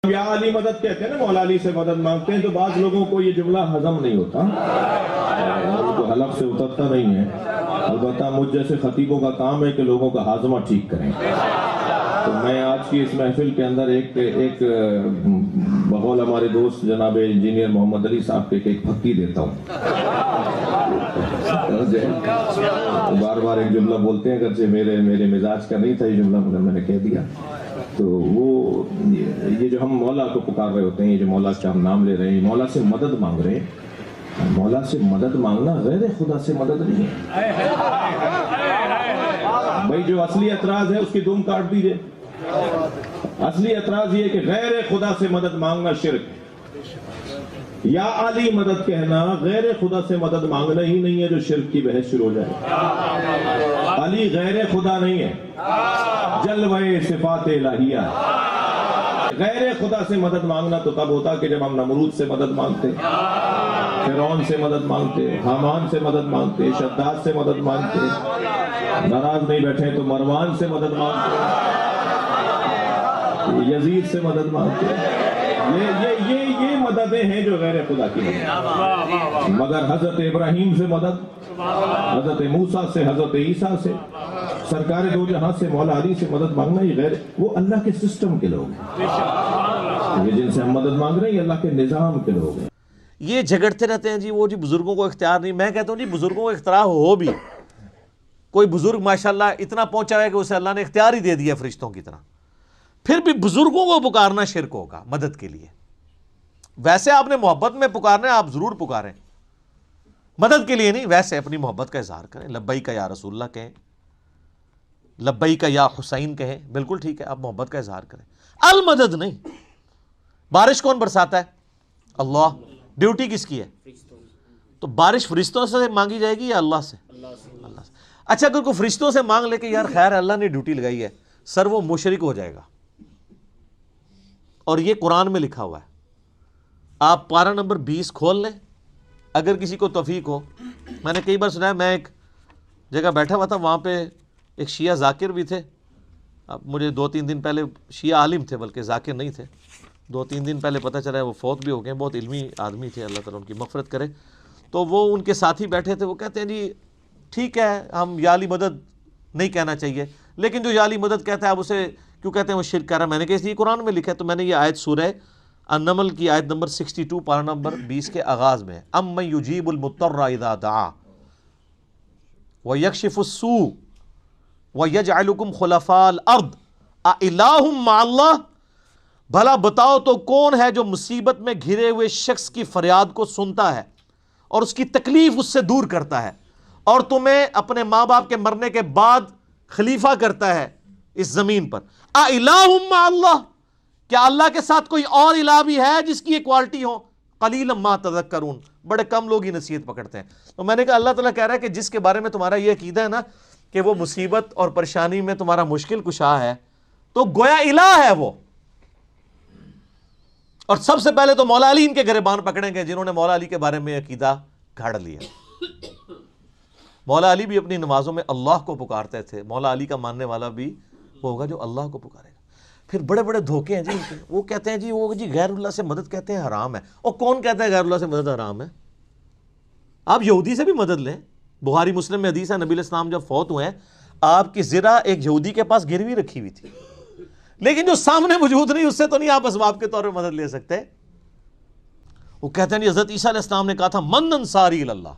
یا علی مدد کہتے ہیں نا، مولا علی سے مدد مانگتے ہیں، تو بعض لوگوں کو یہ جملہ ہضم نہیں ہوتا، ان کو حلق سے اترتا نہیں ہے۔ البتہ مجھ جیسے خطیبوں کا کام ہے کہ لوگوں کا ہاضمہ ٹھیک کریں۔ تو میں آج کی اس محفل کے اندر ایک بقول ہمارے دوست جناب انجینئر محمد علی صاحب کے ایک پھکی دیتا ہوں۔ بار بار ایک جملہ بولتے ہیں، اگرچہ میرے مزاج کا نہیں تھا یہ جملہ، مگر میں نے کہہ دیا۔ تو وہ یہ جو ہم مولا کو پکار رہے ہوتے ہیں، یہ جو مولا کا ہم نام لے رہے ہیں، مولا سے مدد مانگ رہے ہیں، مولا سے مدد مانگنا غیر خدا سے مدد نہیں ہے۔ بھائی جو اصلی اعتراض ہے اس کی دم کاٹ دیجئے۔ اصلی اعتراض یہ کہ غیر خدا سے مدد مانگنا شرک ہے۔ یا علی مدد کہنا غیر خدا سے مدد مانگنا ہی نہیں ہے جو شرک کی بحث شروع ہو جائے۔ علی غیر خدا نہیں ہے، جلوہ صفات الہیہ۔ غیر خدا سے مدد مانگنا تو تب ہوتا کہ جب ہم نمرود سے مدد مانگتے، فرعون سے مدد مانگتے، حامان سے مدد مانگتے، شداد سے مدد مانگتے، ناراض نہیں بیٹھے تو مروان سے مدد مانگتے، یزید سے مدد مانگتے۔ یہ مددیں ہیں جو غیر خدا کی مدد۔ مگر حضرت ابراہیم سے مدد، حضرت موسیٰ سے، حضرت عیسیٰ سے، سرکار دو جہاں سے، مولا علی سے مدد مانگنا یہ غیر، وہ اللہ کے سسٹم کے لوگ ہیں۔ یہ جن سے ہم مدد مانگ رہے ہیں یہ اللہ کے نظام کے لوگ ہیں۔ یہ جھگڑتے رہتے ہیں جی وہ جی بزرگوں کو اختیار نہیں۔ میں کہتا ہوں جی بزرگوں کو اختیار ہو بھی، کوئی بزرگ ماشاءاللہ اتنا پہنچا ہے کہ اسے اللہ نے اختیار ہی دے دیا فرشتوں کی طرح، پھر بھی بزرگوں کو پکارنا شرک ہوگا مدد کے لیے۔ ویسے آپ نے محبت میں پکارنا ہے، آپ ضرور پکاریں، مدد کے لیے نہیں، ویسے اپنی محبت کا اظہار کریں، لبیک یا رسول اللہ کہیں، لبیک یا حسین کہیں، بالکل ٹھیک ہے، آپ محبت کا اظہار کریں، المدد نہیں۔ بارش کون برساتا ہے؟ اللہ۔ ڈیوٹی کس کی ہے؟ تو بارش فرشتوں سے مانگی جائے گی یا اللہ سے؟ اللہ سے۔ اچھا اگر کوئی فرشتوں سے مانگ لے کہ یار خیر اللہ نے ڈیوٹی لگائی ہے، سر وہ مشرک ہو جائے گا، اور یہ قرآن میں لکھا ہوا ہے۔ آپ پارہ نمبر 20 کھول لیں اگر کسی کو توفیق ہو۔ میں نے کئی بار سنا ہے، میں ایک جگہ بیٹھا ہوا تھا، وہاں پہ ایک شیعہ ذاکر بھی تھے۔ اب مجھے 2-3 دن پہلے، شیعہ عالم تھے بلکہ ذاکر نہیں تھے، 2-3 دن پہلے پتہ چلا ہے وہ فوت بھی ہو گئے، بہت علمی آدمی تھے، اللہ تعالیٰ ان کی مغفرت کرے۔ تو وہ ان کے ساتھی بیٹھے تھے، وہ کہتے ہیں جی ٹھیک ہے ہم یا علی مدد نہیں کہنا چاہیے، لیکن جو یا علی مدد کہتا ہے آپ اسے کیوں کہتے ہیں وہ شرک کر رہا ہے؟ میں نے کہا اس لیے قرآن میں لکھا ہے۔ تو میں نے یہ آیت سورہ النمل کی آیت نمبر 62 پارہ نمبر 20 کے آغاز میں، امن یجیب المضطر اذا دعا ویکشف السوء ویجعلکم خلفاء الارض االہ مع اللہ، بھلا بتاؤ تو کون ہے جو مصیبت میں گھرے ہوئے شخص کی فریاد کو سنتا ہے اور اس کی تکلیف اس سے دور کرتا ہے، اور تمہیں اپنے ماں باپ کے مرنے کے بعد خلیفہ کرتا ہے اس زمین پر۔ االہ مع اللہ، کیا اللہ کے ساتھ کوئی اور الہ بھی ہے جس کی یہ کوالٹی ہو؟ قلیلا ما تذکرون، بڑے کم لوگ ہی نصیحت پکڑتے ہیں۔ تو میں نے کہا اللہ تعالیٰ کہہ رہا ہے کہ جس کے بارے میں تمہارا یہ عقیدہ ہے نا کہ وہ مصیبت اور پریشانی میں تمہارا مشکل کشا ہے، تو گویا الہ ہے وہ۔ اور سب سے پہلے تو مولا علی ان کے گریبان پکڑیں گے جنہوں نے مولا علی کے بارے میں عقیدہ گھڑ لیا۔ مولا علی بھی اپنی نمازوں میں اللہ کو پکارتے تھے، مولا علی کا ماننے والا بھی وہ ہوگا جو اللہ کو پکارے گا۔ پھر بڑے بڑے دھوکے ہیں جی ان کے، وہ کہتے ہیں جی وہ جی غیر اللہ سے مدد کہتے ہیں حرام ہے۔ اور کون کہتا ہے غیر اللہ سے مدد حرام ہے؟ آپ یہودی سے بھی مدد لیں، بخاری مسلم میں حدیث ہے نبی علیہ السلام جب فوت ہوئے ہیں آپ کی زرہ ایک یہودی کے پاس گروی رکھی ہوئی تھی، لیکن جو سامنے موجود نہیں اس سے تو نہیں آپ اسباب کے طور پہ مدد لے سکتے۔ وہ کہتے ہیں حضرت عیسیٰ علیہ السلام نے کہا تھا من انصاری اللہ،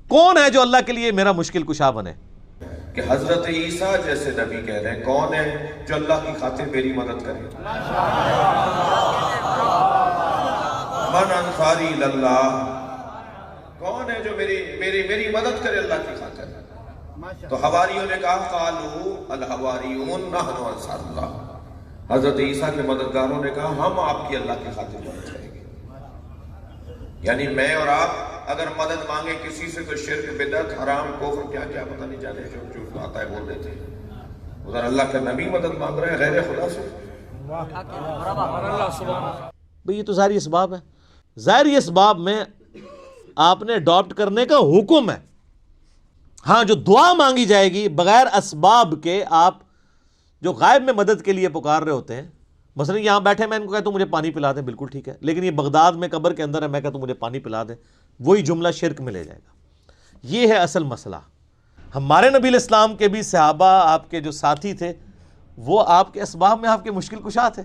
کون ہے جو اللہ کے لیے میرا مشکل کشا بنے؟ کہ حضرت عیسیٰ جیسے نبی کہہ رہے ہیں کون ہے جو اللہ کی خاطر میری مدد کرے؟ من انصاری اللہ، کون ہے جو میری مدد کرے اللہ کی خاطر؟ تو حواریوں نے کہا قالوا الحواریون نحن انصار اللہ، حضرت عیسیٰ کے مددگاروں نے کہا ہم آپ کی اللہ کی خاطر مدد کریں گے۔ یعنی میں اور آپ اگر مدد مانگے کسی سے تو شرک، بدعت، حرام، کفر، کیا کیا پتہ نہیں جانے جو آتا ہے بول دیتے ہیں۔ ادھر اللہ کا نبی مدد مانگ رہے ہیں غیر خدا سے۔ بھئی یہ تو ظاہری اسباب ہے، ظاہری اسباب میں آپ نے اڈاپٹ کرنے کا حکم ہے۔ ہاں جو دعا مانگی جائے گی بغیر اسباب کے، آپ جو غائب میں مدد کے لیے پکار رہے ہوتے ہیں، مثلا یہاں بیٹھے میں ان کو کہتا ہوں مجھے پانی پلا دیں، بالکل ٹھیک ہے، لیکن یہ بغداد میں قبر کے اندر ہے، میں کہتا ہوں مجھے پانی پلا دیں، وہی جملہ شرک میں لے جائے گا۔ یہ ہے اصل مسئلہ۔ ہمارے نبی الاسلام کے بھی صحابہ، آپ کے جو ساتھی تھے، وہ آپ کے اسباب میں آپ کے مشکل کشا تھے،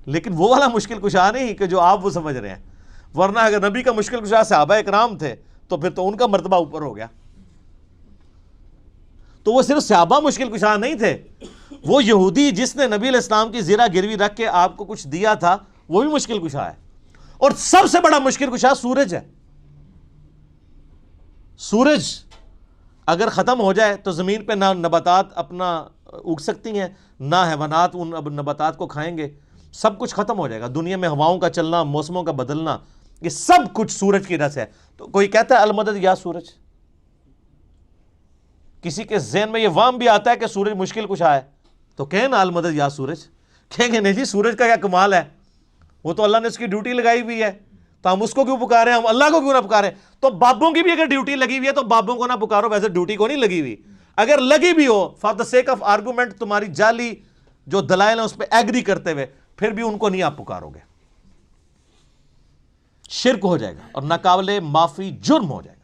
لیکن وہ والا مشکل کشا نہیں کہ جو آپ وہ سمجھ رہے ہیں، ورنہ اگر نبی کا مشکل کشا صحابہ اکرام تھے تو پھر تو ان کا مرتبہ اوپر ہو گیا۔ تو وہ صرف صحابہ مشکل کشا نہیں تھے، وہ یہودی جس نے نبی علیہ السلام کی زیرہ گروی رکھ کے آپ کو کچھ دیا تھا وہ بھی مشکل کشا ہے، اور سب سے بڑا مشکل کشا سورج ہے۔ سورج اگر ختم ہو جائے تو زمین پہ نہ نباتات اپنا اگ سکتی ہیں، نہ حیوانات ان نباتات کو کھائیں گے، سب کچھ ختم ہو جائے گا۔ دنیا میں ہواؤں کا چلنا، موسموں کا بدلنا، یہ سب کچھ سورج کی وجہ سے ہے۔ تو کوئی کہتا ہے المدد یا سورج، کسی کے ذہن میں یہ وہم بھی آتا ہے کہ سورج مشکل کشا ہے، تو کہیں نا المدد یا سورج، کہیں گے نہیں جی سورج کا کیا کمال ہے، وہ تو اللہ نے اس کی ڈیوٹی لگائی ہوئی ہے، تو ہم اس کو کیوں پکاریں، ہم اللہ کو کیوں نہ پکاریں؟ تو بابوں کی بھی اگر ڈیوٹی لگی ہوئی ہے تو بابوں کو نہ پکارو، ویسے ڈیوٹی کو نہیں لگی ہوئی، اگر لگی بھی ہو for the sake of argument, تمہاری جعلی جو دلائل ہیں اس پہ ایگری کرتے ہوئے، پھر بھی ان کو نہیں آپ پکارو گے، شرک ہو جائے گا اور ناقابل معافی جرم ہو جائے گا۔